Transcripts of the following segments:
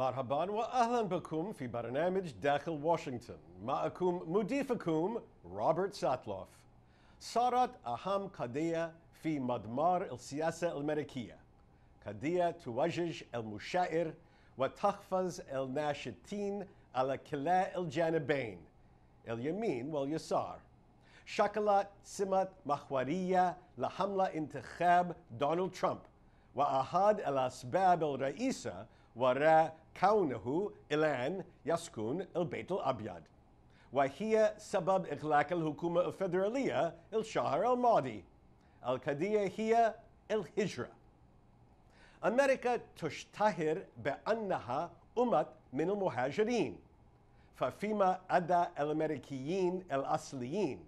مرحبا وأهلا بكم في برنامج داخل واشنطن. معكم مضيفكم روبرت ساتلوف. صارت أهم قضية في مضمار السياسة الأمريكية، قضية توجج المشاعر وتحفظ الناشطين على كلا الجانبين اليمين واليسار. شكلت سمة محورية لحملة انتخاب دونالد ترامب، وأحد الأسباب الرئيسة وراء كونه الآن يسكن البيت الأبيض، وهي سبب إغلاق الحكومة الفيدرالية الشهر الماضي. القضية هي الهجرة. أمريكا تشتهر بأنها أمة من المهاجرين، ففيما أدى الأمريكيين الأصليين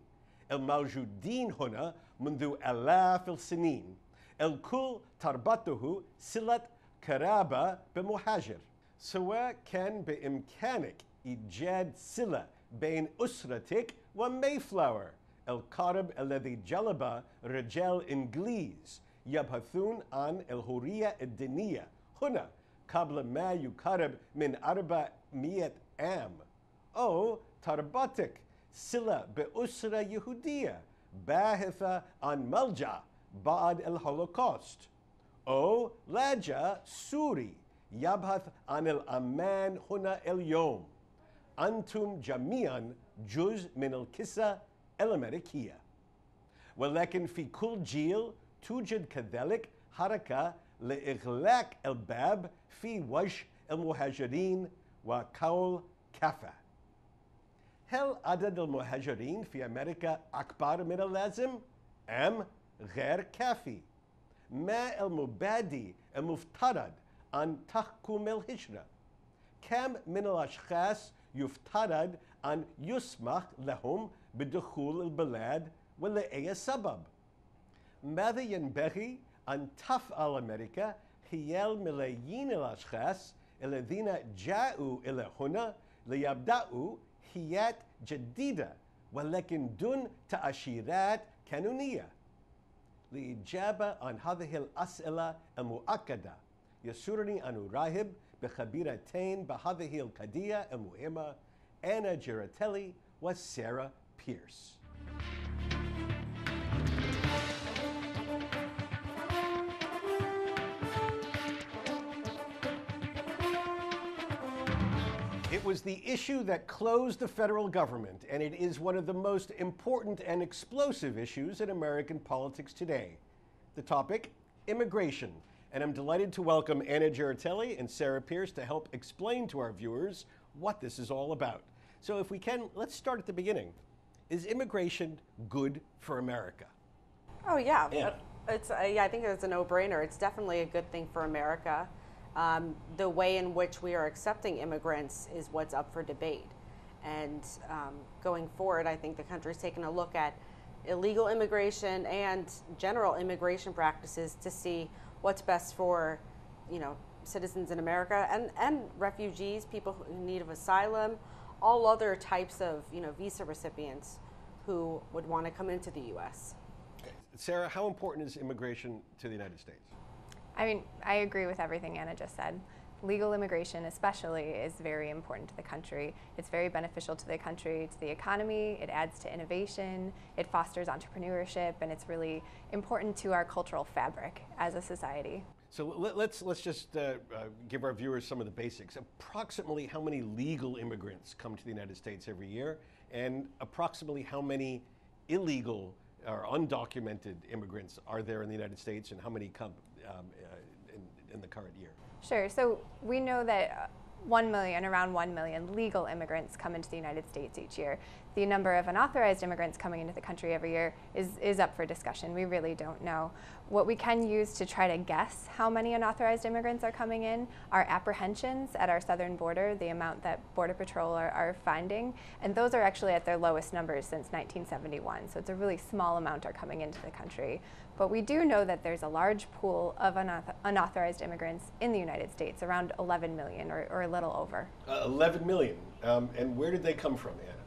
الموجودين هنا منذ آلاف السنين الكل تربطه صلة قرابة بمهاجر، سواء كان بإمكانك إيجاد صلة بين أسرتك وميفلاور القارب الذي جلب رجال إنجليز يبحثون عن الحرية الدينية هنا قبل ما يقارب من 400 عام، أو تربطك صلة بأسرة يهودية باحثة عن ملجأ بعد الهولوكوست، أو لاجئ سوري يبحث عن الأمان هنا اليوم. أنتم جميعا جزء من القصة الأمريكية، ولكن في كل جيل توجد كذلك حركة لإغلاق الباب في وجه المهاجرين وقول كفى. هل عدد المهاجرين في أمريكا أكبر من اللازم أم غير كافي؟ ما المبادئ المفترض أن تحكم الهجرة؟ كم من الأشخاص يفترض أن يسمح لهم بدخول البلاد ولأي سبب؟ ماذا ينبغي أن تفعل أمريكا حيال ملايين الأشخاص الذين جاءوا إلى هنا ليبدأوا حياة جديدة ولكن دون تأشيرات قانونية؟ للإجابة عن هذه الأسئلة المؤكدة يسرني أن أرحب بخبيرتين بهذه القضية المهمة، أنا جيراتيلي وسارة بيرس. It was the issue that closed the federal government, and it is one of the most important and explosive issues in American politics today. The topic, immigration. And I'm delighted to welcome Anna Giratelli and Sarah Pierce to help explain to our viewers what this is all about. So if we can, let's start at the beginning. Is immigration good for America? Oh yeah, Yeah. I think it's a no-brainer. It's definitely a good thing for America. The way in which we are accepting immigrants is what's up for debate. And going forward, I think the country's taken a look at illegal immigration and general immigration practices to see what's best for, citizens in America and refugees, people in need of asylum, all other types of, visa recipients who would want to come into the U.S. Sarah, how important is immigration to the United States? I mean, I agree with everything Anna just said. Legal immigration especially is very important to the country. It's very beneficial to the country, to the economy, it adds to innovation, it fosters entrepreneurship, and it's really important to our cultural fabric as a society. So let's just give our viewers some of the basics. Approximately how many legal immigrants come to the United States every year, and approximately how many illegal or undocumented immigrants are there in the United States, and how many come in the current year? Sure, so we know that 1 million, around 1 million legal immigrants come into the United States each year. The number of unauthorized immigrants coming into the country every year is up for discussion. We really don't know. What we can use to try to guess how many unauthorized immigrants are coming in are apprehensions at our southern border, the amount that Border Patrol are finding, and those are actually at their lowest numbers since 1971, so it's a really small amount are coming into the country. But we do know that there's a large pool of unauthorized immigrants in the United States, around 11 million or a little over. 11 million, and where did they come from, Anna?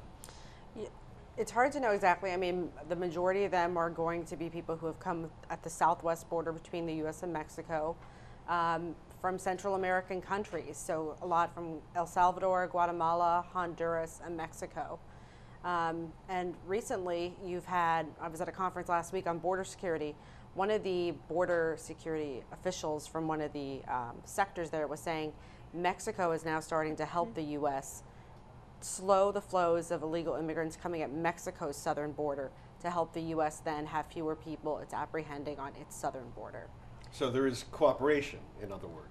It's hard to know exactly. I mean, the majority of them are going to be people who have come at the southwest border between the U.S. and Mexico. from Central American countries, so a lot from El Salvador, Guatemala, Honduras, and Mexico. And recently I was at a conference last week on border security. One of the border security officials from one of the sectors there was saying Mexico is now starting to help the U.S. slow the flows of illegal immigrants coming at Mexico's southern border to help the U.S. then have fewer people it's apprehending on its southern border. So there is cooperation, in other words.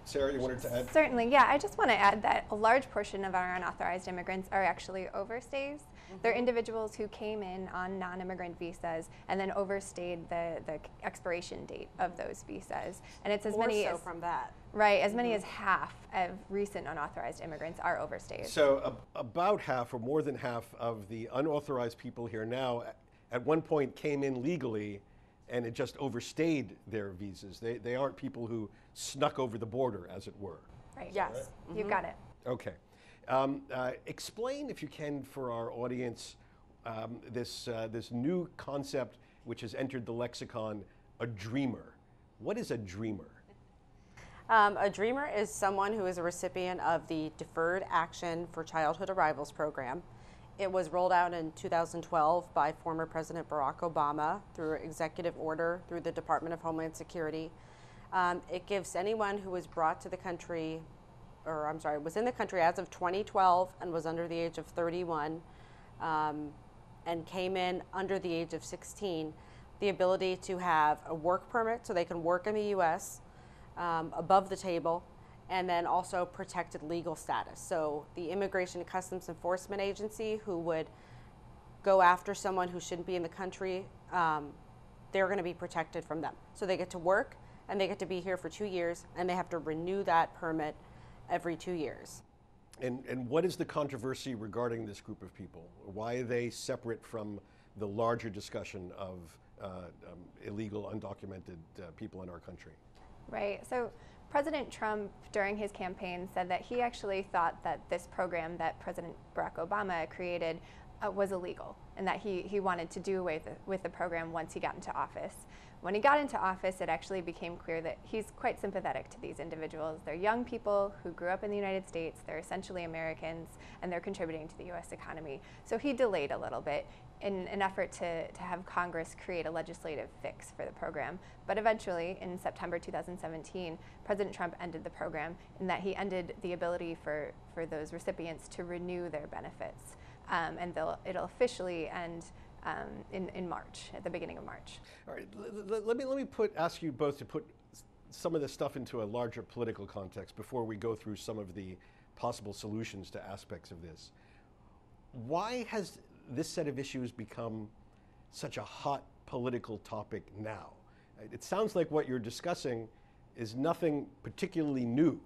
Sarah, you wanted to add? Certainly, yeah. I just want to add that a large portion of our unauthorized immigrants are actually overstays. They're individuals who came in on non-immigrant visas and then overstayed the expiration date of those visas. And it's as many as from that. Right, as many as half of recent unauthorized immigrants are overstays. So about half or more than half of the unauthorized people here now at one point came in legally and it just overstayed their visas. They aren't people who snuck over the border, as it were. Right. Yes. You got it. Okay. Explain, if you can, for our audience, this new concept which has entered the lexicon, a dreamer. What is a dreamer? A dreamer is someone who is a recipient of the Deferred Action for Childhood Arrivals program. It was rolled out in 2012 by former President Barack Obama through executive order through the Department of Homeland Security. It gives anyone who was brought to the country, was in the country as of 2012 and was under the age of 31 and came in under the age of 16, the ability to have a work permit so they can work in the U.S. Above the table, and then also protected legal status. So the Immigration and Customs Enforcement Agency, who would go after someone who shouldn't be in the country, they're going to be protected from them. So they get to work, and they get to be here for 2 years, and they have to renew that permit every 2 years. And what is the controversy regarding this group of people? Why are they separate from the larger discussion of illegal, undocumented people in our country? Right. So President Trump, during his campaign, said that he actually thought that this program that President Barack Obama created was illegal, and that he wanted to do away with the program once he got into office. When he got into office, it actually became clear that he's quite sympathetic to these individuals. They're young people who grew up in the United States, they're essentially Americans, and they're contributing to the U.S. economy. So he delayed a little bit in an effort to have Congress create a legislative fix for the program. But eventually, in September 2017, President Trump ended the program in that he ended the ability for those recipients to renew their benefits. And it'll officially end in March, at the beginning of March. All right, let me ask you both to put some of this stuff into a larger political context before we go through some of the possible solutions to aspects of this. Why has this set of issues become such a hot political topic now? It sounds like what you're discussing is nothing particularly new,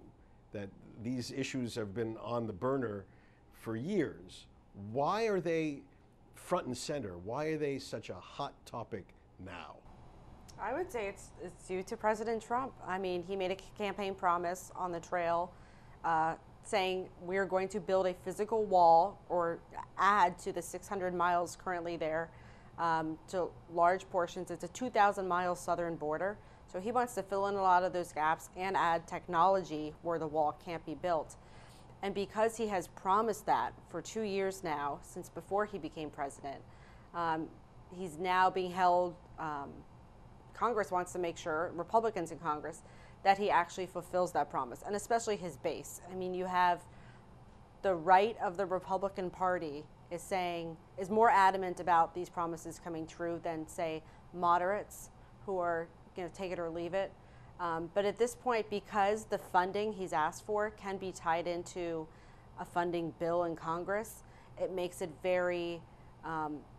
that these issues have been on the burner for years. Why are they front and center? Why are they such a hot topic now? I would say it's due to President Trump. I mean, he made a campaign promise on the trail saying we're going to build a physical wall or add to the 600 miles currently there to large portions. It's a 2,000-mile southern border. So he wants to fill in a lot of those gaps and add technology where the wall can't be built. And because he has promised that for 2 years now, since before he became president, he's now being held, Congress wants to make sure, Republicans in Congress, that he actually fulfills that promise, and especially his base. I mean, you have the right of the Republican Party is more adamant about these promises coming true than, say, moderates who are going to take it or leave it. But at this point, because the funding he's asked for can be tied into a funding bill in Congress, it makes it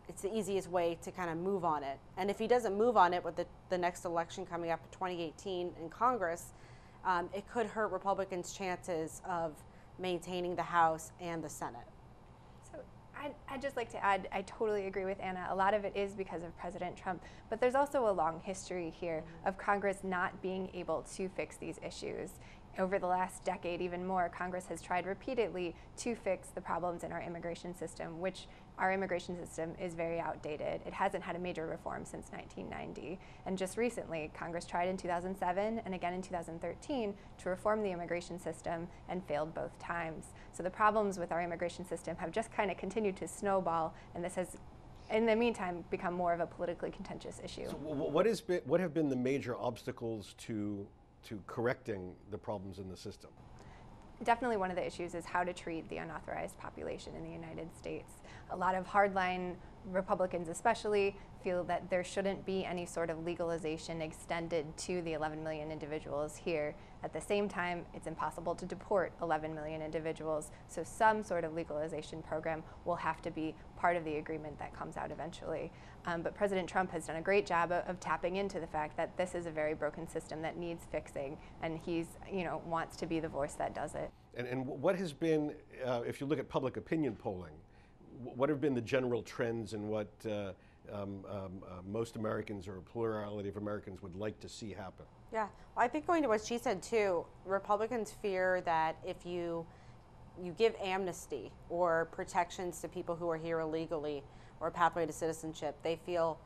it's the easiest way to kind of move on it. And if he doesn't move on it with the next election coming up in 2018 in Congress, it could hurt Republicans' chances of maintaining the House and the Senate. So I'd just like to add, I totally agree with Anna. A lot of it is because of President Trump, but there's also a long history here of Congress not being able to fix these issues. over the last decade, even more, Congress has tried repeatedly to fix the problems in our immigration system, which our immigration system is very outdated. It hasn't had a major reform since 1990. And just recently, Congress tried in 2007 and again in 2013 to reform the immigration system and failed both times. So the problems with our immigration system have just kind of continued to snowball, and this has, in the meantime, become more of a politically contentious issue. So what have been the major obstacles to correcting the problems in the system? Definitely one of the issues is how to treat the unauthorized population in the United States. A lot of hardline Republicans especially feel that there shouldn't be any sort of legalization extended to the 11 million individuals here. At the same time, it's impossible to deport 11 million individuals, so some sort of legalization program will have to be part of the agreement that comes out eventually. But President Trump has done a great job of tapping into the fact that this is a very broken system that needs fixing, and he's, wants to be the voice that does it. And what has been, if you look at public opinion polling, what have been the general trends and what most Americans or a plurality of Americans would like to see happen? Yeah, well, I think going to what she said too, Republicans fear that if you give amnesty or protections to people who are here illegally or a pathway to citizenship, they feel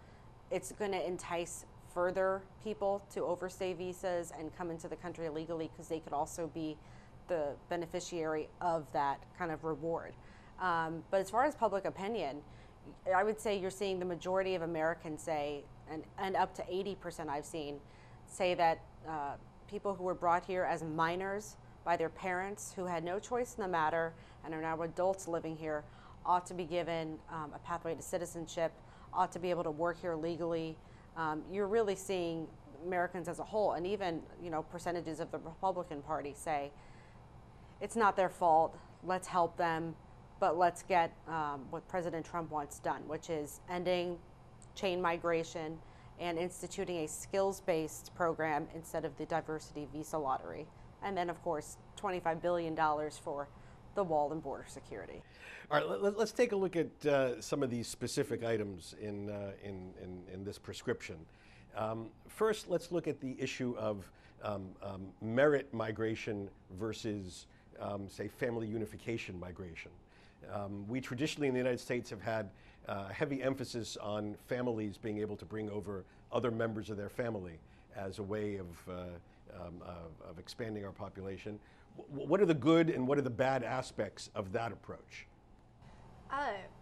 it's going to entice further people to overstay visas and come into the country illegally because they could also be the beneficiary of that kind of reward. But as far as public opinion, I would say you're seeing the majority of Americans say, and up to 80% I've seen, say that people who were brought here as minors by their parents who had no choice in the matter and are now adults living here ought to be given a pathway to citizenship, ought to be able to work here legally. You're really seeing Americans as a whole, and even percentages of the Republican Party say, it's not their fault, let's help them, but let's get what President Trump wants done, which is ending chain migration and instituting a skills-based program instead of the diversity visa lottery. And then, of course, $25 billion for the wall and border security. All right, let's take a look at some of these specific items in this prescription. First, let's look at the issue of merit migration versus, say, family unification migration. We traditionally in the United States have had heavy emphasis on families being able to bring over other members of their family as a way of expanding our population. What are the good and what are the bad aspects of that approach?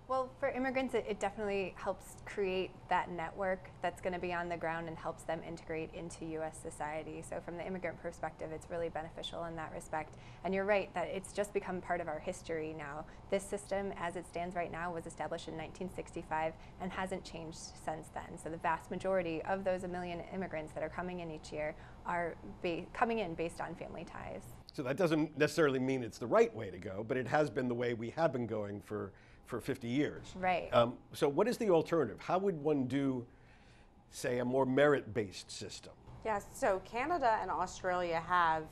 Well, for immigrants, it definitely helps create that network that's going to be on the ground and helps them integrate into U.S. society. So from the immigrant perspective, it's really beneficial in that respect. And you're right that it's just become part of our history now. This system, as it stands right now, was established in 1965 and hasn't changed since then. So the vast majority of those 1 million immigrants that are coming in each year are coming in based on family ties. So that doesn't necessarily mean it's the right way to go, but it has been the way we have been going for 50 years. Right. So what is the alternative? How would one do, say, a more merit-based system? Yes, so Canada and Australia have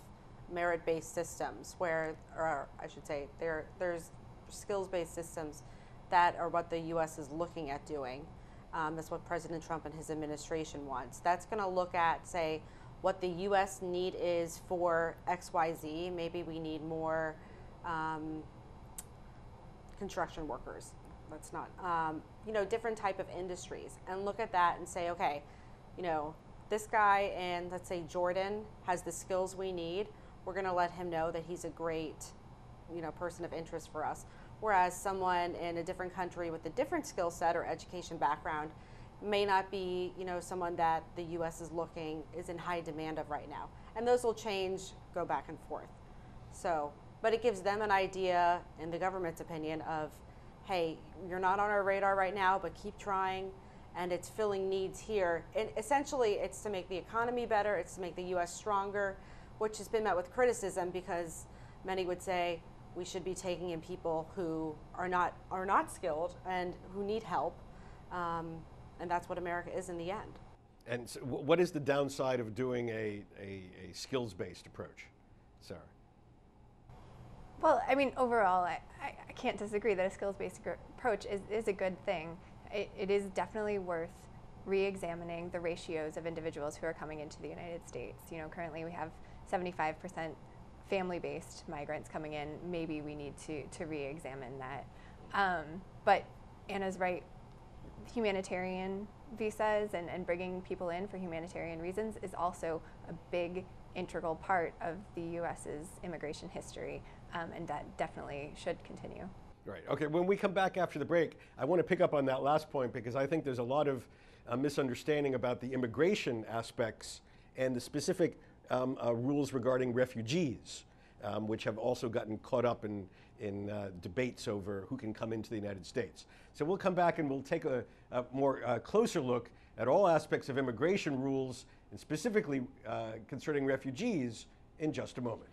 merit-based systems where, or I should say, there's skills-based systems that are what the U.S. is looking at doing. That's what President Trump and his administration wants. That's going to look at, say, what the U.S. need is for XYZ. Maybe we need more construction workers. That's not, different type of industries, and look at that and say, okay, this guy in, let's say, Jordan has the skills we need. We're going to let him know that he's a great, person of interest for us. Whereas someone in a different country with a different skill set or education background may not be, someone that the U.S. is in high demand of right now. And those will change, go back and forth. So, but it gives them an idea, in the government's opinion, of, hey, you're not on our radar right now, but keep trying, and it's filling needs here. And essentially, it's to make the economy better, it's to make the U.S. stronger, which has been met with criticism because many would say we should be taking in people who are not skilled and who need help. And that's what America is in the end. And so what is the downside of doing a skills-based approach, Sarah? Well, I mean, overall, I can't disagree that a skills-based approach is a good thing. It is definitely worth re-examining the ratios of individuals who are coming into the United States. Currently we have 75% family-based migrants coming in, maybe we need to re-examine that. But Anna's right, humanitarian visas and bringing people in for humanitarian reasons is also a big integral part of the U.S.'s immigration history, and that definitely should continue. Right. Okay, when we come back after the break, I want to pick up on that last point because I think there's a lot of misunderstanding about the immigration aspects and the specific rules regarding refugees, which have also gotten caught up in debates over who can come into the United States. So we'll come back and we'll take a more closer look at all aspects of immigration rules, and specifically concerning refugees, in just a moment.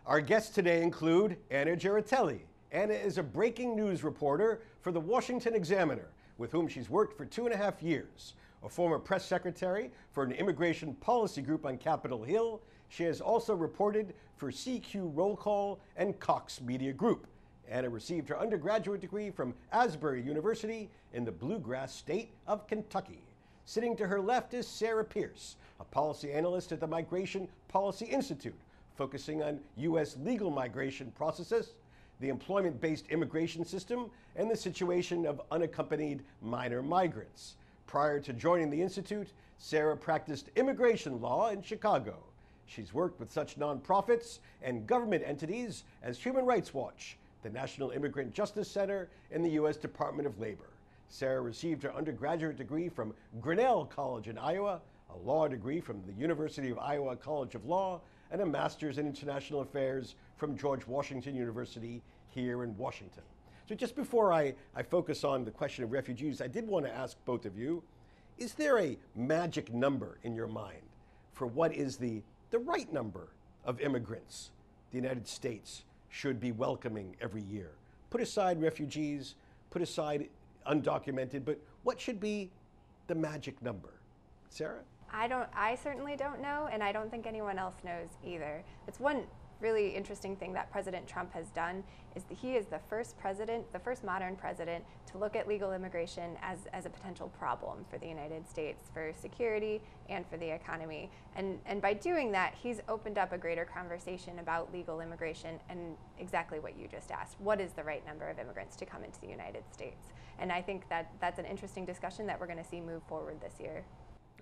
Our guests today include Anna Giratelli. Anna is a breaking news reporter for the Washington Examiner, with whom she's worked for 2.5 years. A former press secretary for an immigration policy group on Capitol Hill, she has also reported for CQ Roll Call and Cox Media Group. Anna received her undergraduate degree from Asbury University in the bluegrass state of Kentucky. Sitting to her left is Sarah Pierce, a policy analyst at the Migration Policy Institute, focusing on U.S. legal migration processes, the employment-based immigration system, and the situation of unaccompanied minor migrants. Prior to joining the Institute, Sarah practiced immigration law in Chicago. She's worked with such nonprofits and government entities as Human Rights Watch, the National Immigrant Justice Center, and the U.S. Department of Labor. Sarah received her undergraduate degree from Grinnell College in Iowa, a law degree from the University of Iowa College of Law, and a master's in international affairs from George Washington University here in Washington. So just before I focus on the question of refugees, I did want to ask both of you, is there a magic number in your mind for what is the right number of immigrants the United States should be welcoming every year? Put aside refugees, put aside undocumented, but what should be the magic number? Sarah? I certainly don't know, and I don't think anyone else knows either. It's one really interesting thing that President Trump has done is that he is the first president, the first modern president to look at legal immigration as a potential problem for the United States, for security and for the economy. And by doing that, he's opened up a greater conversation about legal immigration and exactly what you just asked. What is the right number of immigrants to come into the United States? And I think that's an interesting discussion that we're going to see move forward this year.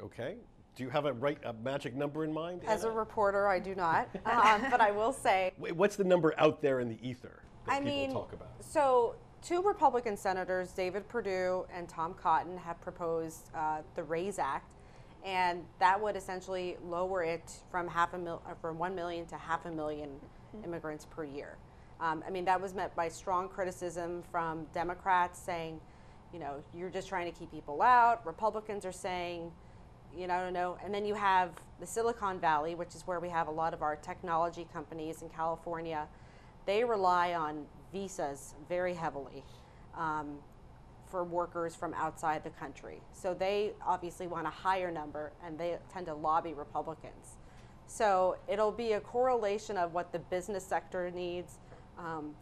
Okay. Do you have a magic number in mind, As Anna? a reporter, I do not, but I will say. Wait, what's the number out there in the ether that people talk about? So 2 Republican senators, David Perdue and Tom Cotton, have proposed the RAISE Act, and that would essentially lower it from 1 million to 500,000 immigrants per year. I mean, that was met by strong criticism from Democrats saying, you know, you're just trying to keep people out. Republicans are saying, you know, and then you have the Silicon Valley, which is where we have a lot of our technology companies in California. They rely on visas very heavily for workers from outside the country. So they obviously want a higher number, and they tend to lobby Republicans. So it'll be a correlation of what the business sector needs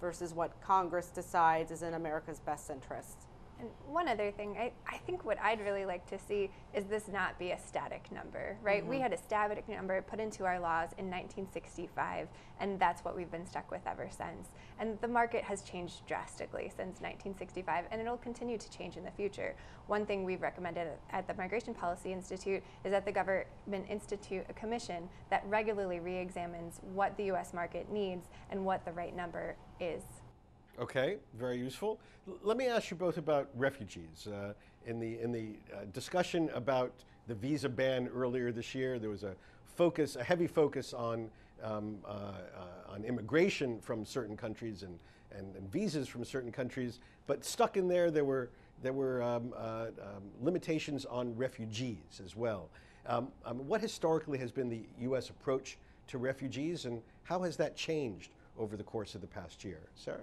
versus what Congress decides is in America's best interest. And one other thing, I think what I'd really like to see is this not be a static number, right? We had a static number put into our laws in 1965, and that's what we've been stuck with ever since. And the market has changed drastically since 1965, and it'll continue to change in the future. One thing we've recommended at the Migration Policy Institute is that the government institute a commission that regularly re-examines what the U.S. market needs and what the right number is. Okay, very useful. Let me ask you both about refugees. In the discussion about the visa ban earlier this year, there was a heavy focus on immigration from certain countries and visas from certain countries. But stuck in there were limitations on refugees as well. What historically has been the U.S. approach to refugees, and how has that changed over the course of the past year? Sarah?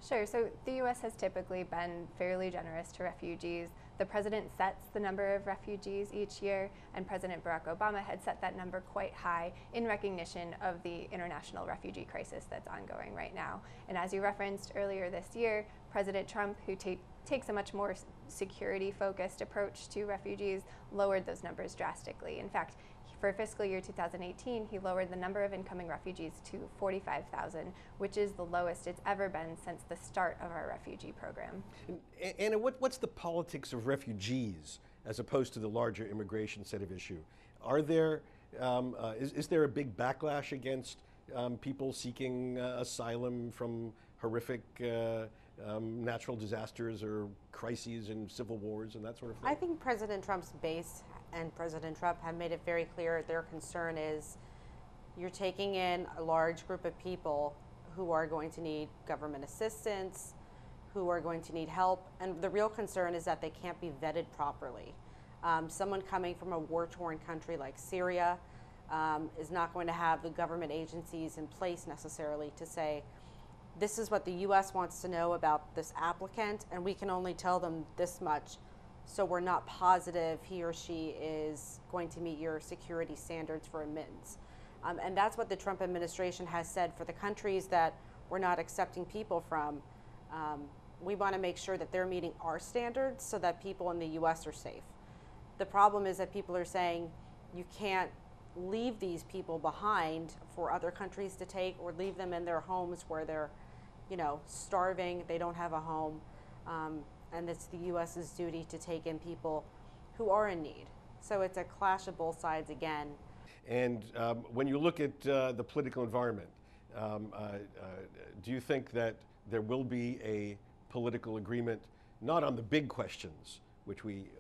Sure. So the U.S. has typically been fairly generous to refugees. The president sets the number of refugees each year, and President Barack Obama had set that number quite high in recognition of the international refugee crisis that's ongoing right now. And as you referenced earlier this year, President Trump, who takes a much more security-focused approach to refugees, lowered those numbers drastically. In fact, for fiscal year 2018, he lowered the number of incoming refugees to 45,000, which is the lowest it's ever been since the start of our refugee program. Anna, what's the politics of refugees as opposed to the larger immigration set of issue? Are there, is there a big backlash against people seeking asylum from horrific natural disasters or crises and civil wars and that sort of thing? I think President Trump's base and President Trump have made it very clear their concern is you're taking in a large group of people who are going to need government assistance, who are going to need help, and the real concern is that they can't be vetted properly. Someone coming from a war-torn country like Syria is not going to have the government agencies in place necessarily to say, this is what the U.S. wants to know about this applicant, and we can only tell them this much, so we're not positive he or she is going to meet your security standards for admittance. And that's what the Trump administration has said for the countries that we're not accepting people from. We want to make sure that they're meeting our standards so that people in the U.S. are safe. The problem is that people are saying you can't leave these people behind for other countries to take, or leave them in their homes where they're, you know, starving, they don't have a home, and it's the U.S.'s duty to take in people who are in need. So it's a clash of both sides again. And when you look at the political environment, do you think that there will be a political agreement, not on the big questions, which we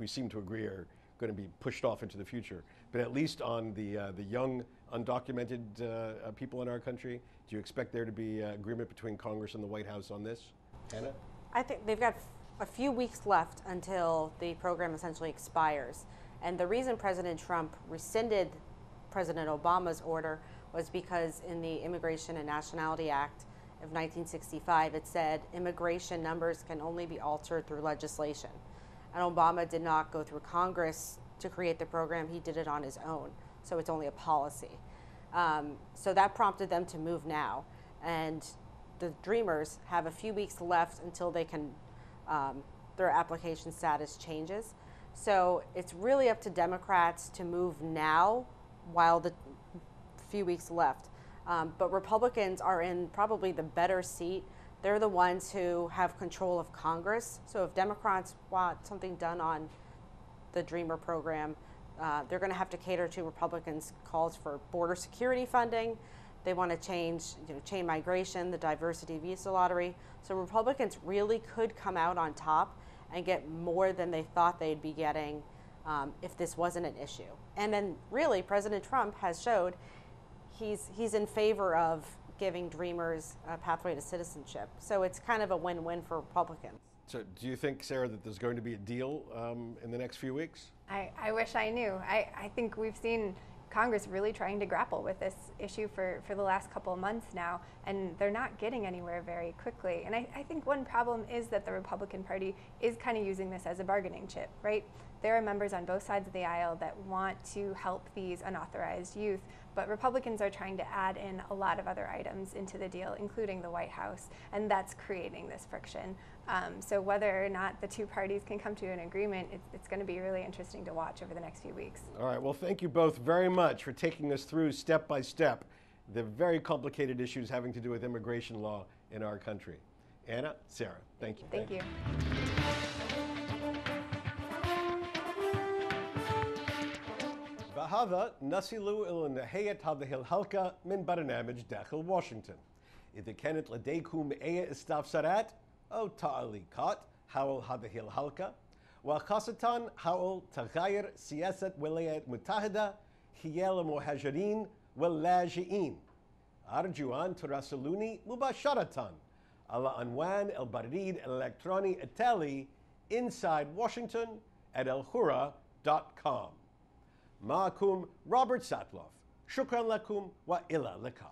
seem to agree are going to be pushed off into the future, but at least on the young, undocumented people in our country? Do you expect there to be agreement between Congress and the White House on this? Anna? I think they've got a few weeks left until the program essentially expires. And the reason President Trump rescinded President Obama's order was because in the Immigration and Nationality Act of 1965, it said immigration numbers can only be altered through legislation. And Obama did not go through Congress to create the program, he did it on his own. So it's only a policy. So that prompted them to move now. And the Dreamers have a few weeks left until they can, their application status changes. So it's really up to Democrats to move now while the few weeks left. But Republicans are in probably the better seat. They're the ones who have control of Congress. So if Democrats want something done on the Dreamer program, they're going to have to cater to Republicans' calls for border security funding. They want to change, chain migration, the diversity visa lottery. So Republicans really could come out on top and get more than they thought they'd be getting if this wasn't an issue. And then really, President Trump has showed he's in favor of giving Dreamers a pathway to citizenship. So it's kind of a win-win for Republicans. So do you think, Sarah, that there's going to be a deal in the next few weeks? I wish I knew. I think we've seen Congress really trying to grapple with this issue for the last couple of months now, and they're not getting anywhere very quickly. And I think one problem is that the Republican Party is kind of using this as a bargaining chip, right? There are members on both sides of the aisle that want to help these unauthorized youth, but Republicans are trying to add in a lot of other items into the deal, including the White House, and that's creating this friction. So whether or not the two parties can come to an agreement, it's going to be really interesting to watch over the next few weeks. All right, well, thank you both very much for taking us through step by step the very complicated issues having to do with immigration law in our country. Anna, Sarah, thank you. Thank you. هذا نصل إلى نهاية هذه الحلقة من برنامج داخل واشنطن. إذا كانت لديكم أي استفسارات أو تعليقات حول هذه الحلقة، وخاصة حول تغيير سياسة الولايات المتحدة حيال المهاجرين واللاجئين، أرجو أن تراسلوني مباشرة على عنوان البريد الإلكتروني التالي insidewashington@elhura.com. معكم روبرت ساتلوف، شكرا لكم وإلى اللقاء.